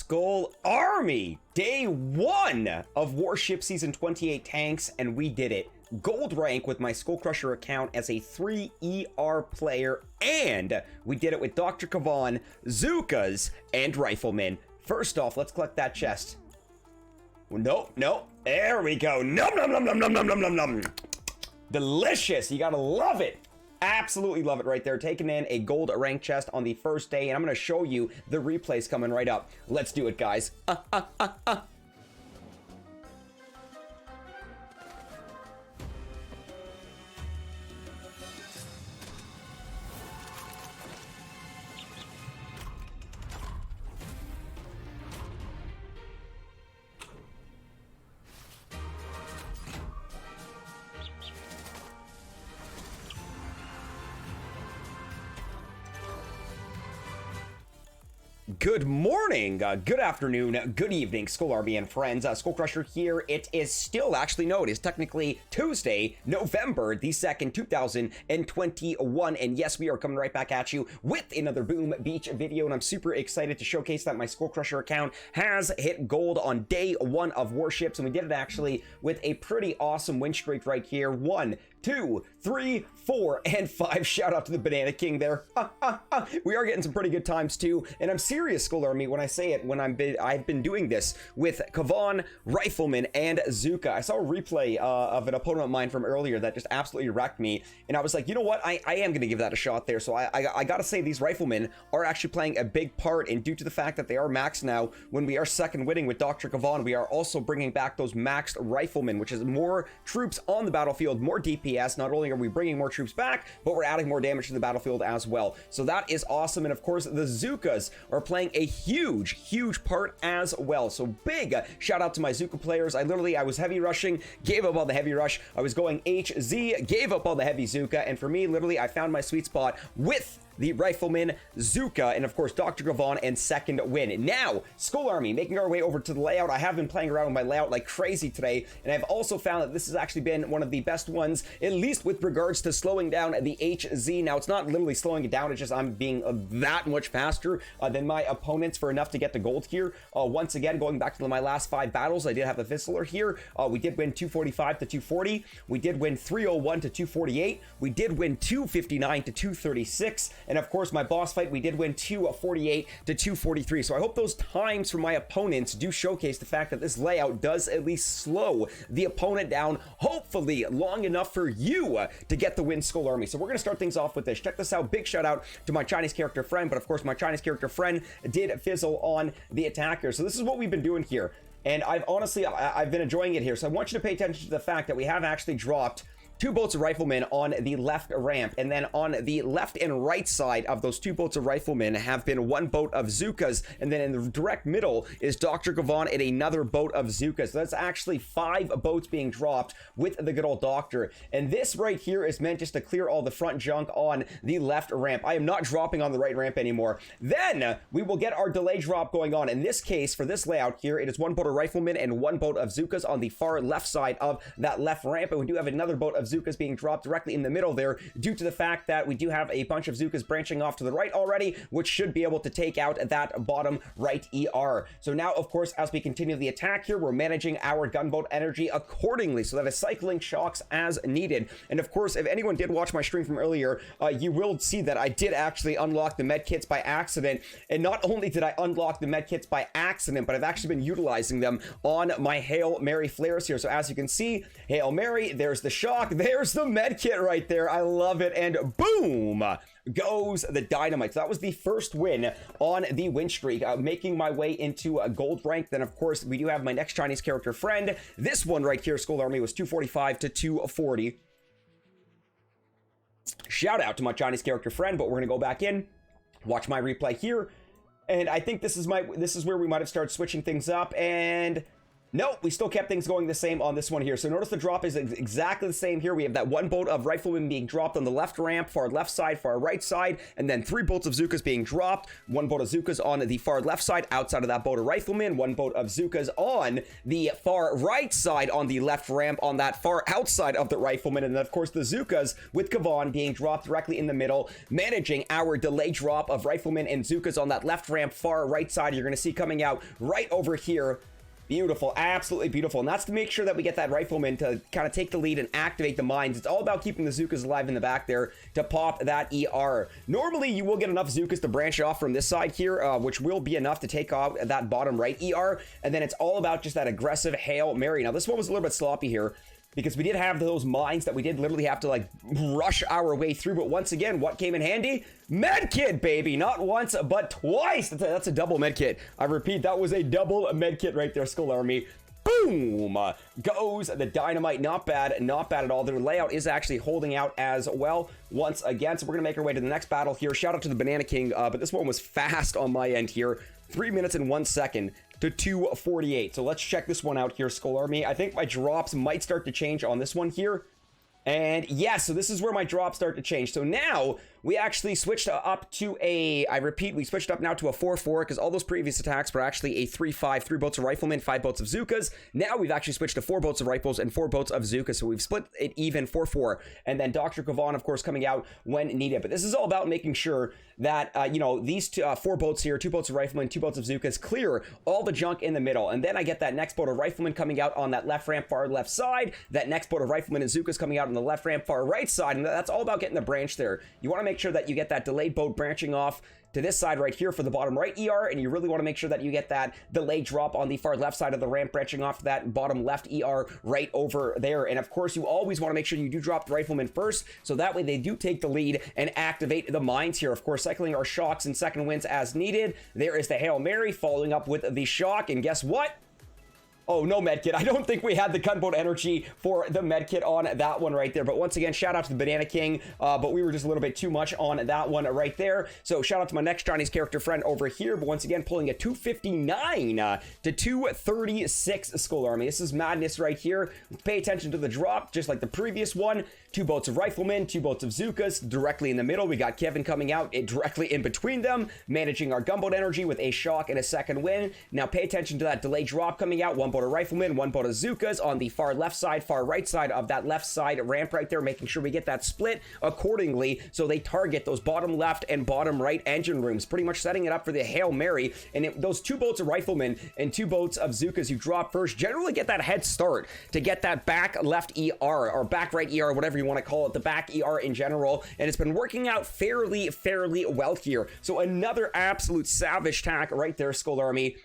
Skull Army, day 1 of Warship Season 28 tanks, and we did it. Gold rank with my SkullCrusher account as a 3ER player, and we did it with Dr.Kavan, zookas, and riflemen. First off, let's collect that chest. Nope, nope. There we go. Nom nom nom nom nom nom nom nom nom. Delicious. You gotta love it. Absolutely love it right there. Taking in a gold rank chest on the first day, and I'm gonna show you the replays coming right up. Let's do it, guys. Good morning, good afternoon, good evening, Skull Army and friends. SkullCrusher here. It is still, actually, no, it is technically Tuesday, November the 2nd, 2021. And yes, we are coming right back at you with another Boom Beach video. And I'm super excited to showcase that my SkullCrusher account has hit gold on day 1 of Warships. And we did it actually with a pretty awesome win streak right here. 1, 2, 3, 4, and 5. Shout out to the Banana King there. We are getting some pretty good times too, and I'm serious, Skull Army, when I say it. When I've been doing this with Kavan, Rifleman, and Zooka. I saw a replay of an opponent of mine from earlier that just absolutely wrecked me, and I was like, you know what? I am gonna give that a shot there. So I gotta say, these Riflemen are actually playing a big part, and due to the fact that they are maxed now, when we are second winning with Dr. Kavan, we are also bringing back those maxed Riflemen, which is more troops on the battlefield, more DPS. Not only are we bringing more troops back, but we're adding more damage to the battlefield as well. So that is awesome. And of course, the zookas are playing a huge part as well. So big shout out to my zooka players. I was heavy rushing, gave up on the heavy rush. I was going HZ, gave up on the heavy zooka. And for me, literally, I found my sweet spot with the Rifleman, Zooka, and of course Dr. Kavan, and second win. Now, Skull Army, making our way over to the layout. I have been playing around with my layout like crazy today, and I've also found that this has actually been one of the best ones, at least with regards to slowing down the HZ. Now, it's not literally slowing it down, it's just I'm being that much faster than my opponents for enough to get the gold here. Once again, going back to my last 5 battles, I did have a Fizzler here. We did win 245 to 240. We did win 301 to 248. We did win 259 to 236. And of course, my boss fight, we did win 248 to 243. So I hope those times for my opponents do showcase the fact that this layout does at least slow the opponent down, hopefully long enough for you to get the win, Skull Army. So we're going to start things off with this. Check this out. Big shout out to my Chinese character friend. But of course, my Chinese character friend did fizzle on the attacker. So this is what we've been doing here. And I've been enjoying it here. So I want you to pay attention to the fact that we have actually dropped 2 boats of riflemen on the left ramp, and then on the left and right side of those 2 boats of riflemen have been 1 boat of zookas, and then in the direct middle is Dr. Kavan and another boat of zookas. So that's actually 5 boats being dropped with the good old doctor. And this right here is meant just to clear all the front junk on the left ramp. I am not dropping on the right ramp anymore. Then we will get our delay drop going on. In this case, for this layout here, it is 1 boat of riflemen and 1 boat of zookas on the far left side of that left ramp, and we do have another boat of zookas being dropped directly in the middle there, due to the fact that we do have a bunch of zookas branching off to the right already, which should be able to take out that bottom right ER. So now, of course, as we continue the attack here, we're managing our gunboat energy accordingly, so that is cycling shocks as needed. And of course, if anyone did watch my stream from earlier, you will see that I did actually unlock the medkits by accident. And not only did I unlock the medkits by accident, but I've actually been utilizing them on my Hail Mary flares here. So as you can see, Hail Mary, there's the shock, there's the med kit right there. I love it. And boom goes the dynamite. So that was the first win on the win streak, making my way into a gold rank. Then of course we do have my next Chinese character friend. This one right here, Skull Army, was 245 to 240. Shout out to my Chinese character friend. But we're gonna go back in, watch my replay here, and I think this is where we might have started switching things up. And Nope, we still kept things going the same on this one here. So notice the drop is exactly the same here. We have that one bolt of riflemen being dropped on the left ramp, far left side, far right side, and then 3 bolts of zookas being dropped. 1 bolt of zookas on the far left side, outside of that bolt of riflemen. 1 bolt of zookas on the far right side on the left ramp, on that far outside of the riflemen. And then, of course, the zookas with Kavan being dropped directly in the middle, managing our delay drop of riflemen and zookas on that left ramp, far right side. You're going to see coming out right over here. Beautiful, absolutely beautiful. And that's to make sure that we get that rifleman to kind of take the lead and activate the mines. It's all about keeping the zookas alive in the back there to pop that ER. Normally, you will get enough zookas to branch off from this side here, which will be enough to take off that bottom right ER. And then it's all about just that aggressive Hail Mary. Now, this one was a little bit sloppy here, because we did have those mines that we did literally have to like rush our way through. But once again, what came in handy? Medkit, baby. Not once, but twice. That's a double medkit. I repeat, that was a double medkit right there, Skull Army. Boom! Goes the dynamite. Not bad, not bad at all. Their layout is actually holding out as well once again. So we're going to make our way to the next battle here. Shout out to the Banana King, but this one was fast on my end here. 3 minutes and 1 second to 2:48. So let's check this one out here, Skull Army. I think my drops might start to change on this one here. And yes, so this is where my drops start to change. So now we actually switched up to a, I repeat, we switched up now to a 4-4 because all those previous attacks were actually a 3-5, 3 bolts of riflemen, 5 bolts of zookas. Now we've actually switched to 4 bolts of rifles and 4 bolts of zookas. So we've split it even 4-4. And then Dr.Kavan, of course, coming out when needed. But this is all about making sure that, you know, these 4 bolts here, 2 bolts of riflemen, 2 bolts of zookas, clear all the junk in the middle. And then I get that next bolt of riflemen coming out on that left ramp, far left side. That next bolt of riflemen and zookas coming out on the left ramp, far right side. And that's all about getting the branch there. You want to make sure that you get that delayed boat branching off to this side right here for the bottom right ER, and you really want to make sure that you get that delayed drop on the far left side of the ramp branching off that bottom left ER right over there. And of course, you always want to make sure you do drop the riflemen first, so that way they do take the lead and activate the mines here. Of course, cycling our shocks and second winds as needed. There is the Hail Mary following up with the shock, and guess what? Oh, no medkit. I don't think we had the gunboat energy for the medkit on that one right there. But once again, shout out to the Banana King. But we were just a little bit too much on that one right there. So shout out to my next Chinese character friend over here. But once again, pulling a 259 to 236 Skull Army. This is madness right here. Pay attention to the drop, just like the previous one. 2 bolts of riflemen, 2 bolts of zookas directly in the middle. We got Kevin coming out directly in between them, managing our gunboat energy with a shock and a second wind. Now pay attention to that delay drop coming out. 1 bolt of riflemen, 1 bolt of zookas on the far left side, far right side of that left side ramp right there, making sure we get that split accordingly so they target those bottom left and bottom right engine rooms, pretty much setting it up for the Hail Mary. And those 2 bolts of riflemen and 2 bolts of zookas you drop first generally get that head start to get that back left ER or back right ER, whatever you want to call it, the back ER in general. And it's been working out fairly well here. So another absolute savage tack right there, Skull Army.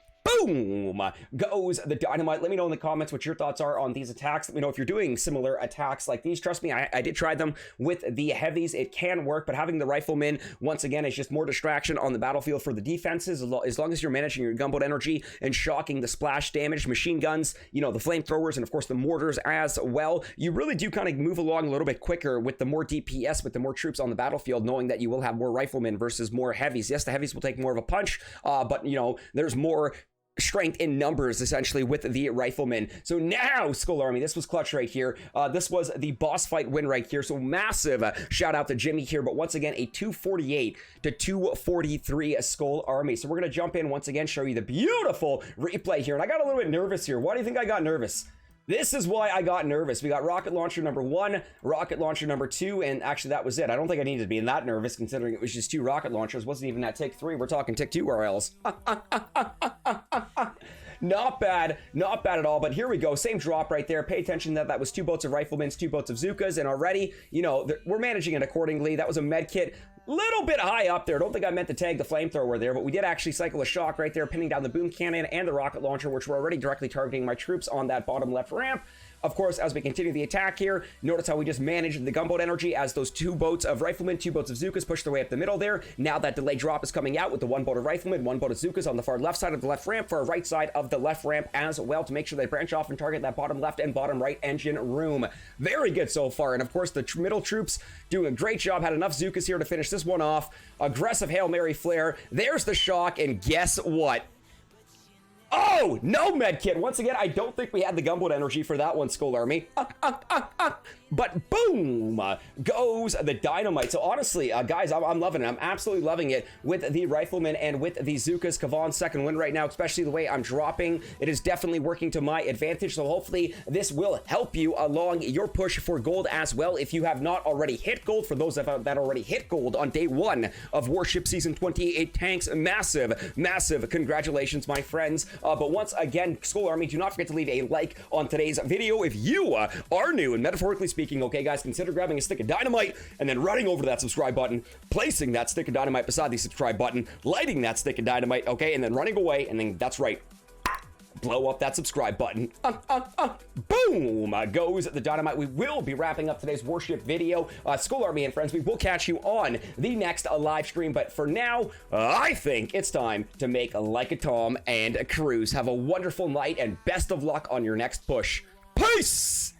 Boom goes the dynamite. Let me know in the comments what your thoughts are on these attacks. Let me know if you're doing similar attacks like these. Trust me, I did try them with the heavies. It can work, but having the riflemen, once again, is just more distraction on the battlefield for the defenses. As long as you're managing your gunboat energy and shocking the splash damage, machine guns, you know, the flamethrowers, and of course the mortars as well, you really do kind of move along a little bit quicker with the more DPS, with the more troops on the battlefield, knowing that you will have more riflemen versus more heavies. Yes, the heavies will take more of a punch, but, you know, there's more strength in numbers essentially with the riflemen. So now, Skull Army, this was clutch right here. This was the boss fight win right here. So massive shout out to Jimmy here. But once again, a 248 to 243 Skull Army. So we're gonna jump in once again, show you the beautiful replay here. And I got a little bit nervous here. Why do you think I got nervous? This is why I got nervous. We got rocket launcher number 1, rocket launcher number 2, and actually that was it. I don't think I needed to be that nervous considering it was just 2 rocket launchers. Wasn't even that tick 3. We're talking tick 2 RLs. Not bad at all. But here we go, same drop right there. Pay attention that that was 2 boats of riflemen, 2 boats of zookas, and already, you know, we're managing it accordingly. That was a med kit, little bit high up there. Don't think I meant to tag the flamethrower there, but we did actually cycle a shock right there, pinning down the boom cannon and the rocket launcher, which were already directly targeting my troops on that bottom left ramp. Of course, as we continue the attack here, notice how we just managed the gunboat energy as those 2 boats of riflemen, 2 boats of zookas pushed their way up the middle there. Now that delay drop is coming out with the 1 boat of riflemen, 1 boat of zookas on the far left side of the left ramp, far right side of the left ramp as well, to make sure they branch off and target that bottom left and bottom right engine room. Very good so far. And of course, the middle troops doing a great job. Had enough zookas here to finish this one off. Aggressive Hail Mary flare. There's the shock, and guess what? Oh, no medkit. Once again, I don't think we had the gumboot energy for that one, Skull Army. But boom goes the dynamite. So honestly, guys, I'm loving it. I'm absolutely loving it with the rifleman and with the zookas. Kavan's second win right now, especially the way I'm dropping. It is definitely working to my advantage. So hopefully this will help you along your push for gold as well. If you have not already hit gold, for those that already hit gold on day 1 of Warship Season 28 tanks, massive congratulations, my friends. But once again, Skull Army, do not forget to leave a like on today's video if you are new, and metaphorically speaking, okay guys, consider grabbing a stick of dynamite and then running over to that subscribe button, placing that stick of dynamite beside the subscribe button, lighting that stick of dynamite, okay, and then running away, and then that's right, blow up that subscribe button. Boom goes the dynamite. We will be wrapping up today's Warship video. Skull Army and friends, we will catch you on the next live stream, but for now, I think it's time to make like a Tom and cruise. Have a wonderful night and best of luck on your next push. Peace!